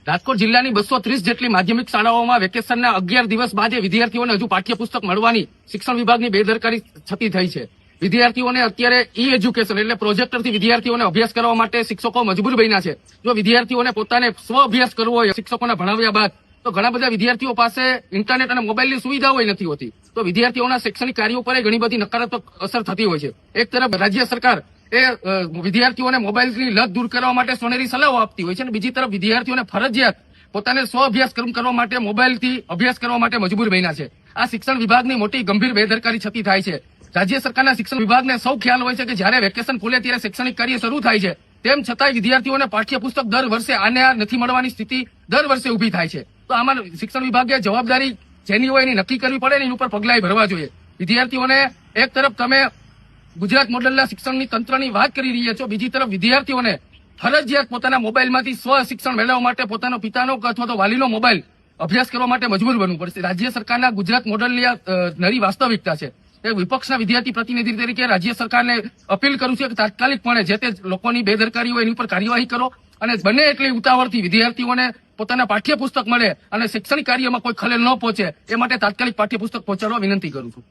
રાજકોટ જિલ્લાની 230 જેટલી માધ્યમિક શાળાઓમાં વેકેશનના 11 દિવસ બાદ વિદ્યાર્થીઓને હજુ પાઠ્યપુસ્તક મળવાની શિક્ષણ વિભાગની બેદરકારી થતી થઈ છે. વિદ્યાર્થીઓને અત્યારે ઈ એજ્યુકેશન એટલે પ્રોજેક્ટરથી વિદ્યાર્થીઓને અભ્યાસ કરવા માટે શિક્ષકો મજબૂર બન્યા છે. જો વિદ્યાર્થીઓને પોતાને સ્વ અભ્યાસ કરવો હોય શિક્ષકોને ભણાવ્યા બાદ તો ઘણા બધા વિદ્યાર્થીઓ પાસે ઇન્ટરનેટ અને મોબાઈલની સુવિધાઓ નથી હોતી. તો વિદ્યાર્થીઓના શૈક્ષણિક કાર્યો પર ઘણી બધી નકારાત્મક અસર થતી હોય છે. એક તરફ રાજ્ય સરકાર વિદ્યાર્થીઓને મોબાઈલની લત દૂર કરવા માટે સોનેરી સલાહો આપતી હોય છે અને બીજી તરફ વિદ્યાર્થીઓને ફરજિયાત પોતાને સ્વ અભ્યાસક્રમ કરવા માટે મોબાઈલથી અભ્યાસ કરવા માટે મજબૂર બન્યા છે. આ શિક્ષણ વિભાગની મોટી ગંભીર બેદરકારી થતી થાય છે. રાજ્ય સરકારના શિક્ષણ વિભાગને સૌ ખ્યાલ હોય છે કે જ્યારે વેકેશન ખુલે ત્યારે શૈક્ષણિક કાર્ય શરૂ થાય છે, તેમ છતાંય વિદ્યાર્થીઓને પાઠ્યપુસ્તક દર વર્ષે આને નથી મળવાની સ્થિતિ દર વર્ષે ઉભી થાય છે. તો આમાં શિક્ષણ વિભાગે જવાબદારી જેની હોય એની નક્કી કરવી પડે ને એની ઉપર પગલાં ભરવા જોઈએ. વિદ્યાર્થીઓને એક તરફ તમે ગુજરાત મોડેલના શિક્ષણની તંત્રની વાત કરી રહ્યા છો, બીજી તરફ વિદ્યાર્થીઓને ફરજિયાત પોતાના મોબાઈલમાંથી સ્વ શિક્ષણ મેળવવા માટે પોતાનો પિતાનો અથવા તો વાલીનો મોબાઈલ અભ્યાસ કરવા માટે મજબૂર બનવું પડશે. રાજ્ય સરકારના ગુજરાત મોડેલની આ નરી વાસ્તવિકતા છે. એ વિપક્ષના વિદ્યાર્થી પ્રતિનિધિ તરીકે રાજ્ય સરકારને અપીલ કરું છું કે તાત્કાલિકપણે જે તે લોકોની બેદરકારી હોય એની ઉપર કાર્યવાહી કરો અને બને એટલી ઉતાવળથી વિદ્યાર્થીઓને પોતાના પાઠ્યપુસ્તક મળે અને શૈક્ષણિક કાર્યમાં કોઈ ખલેલ ન પહોંચે એ માટે તાત્કાલિક પાઠ્યપુસ્તક પહોંચાડવા વિનંતી કરું છું.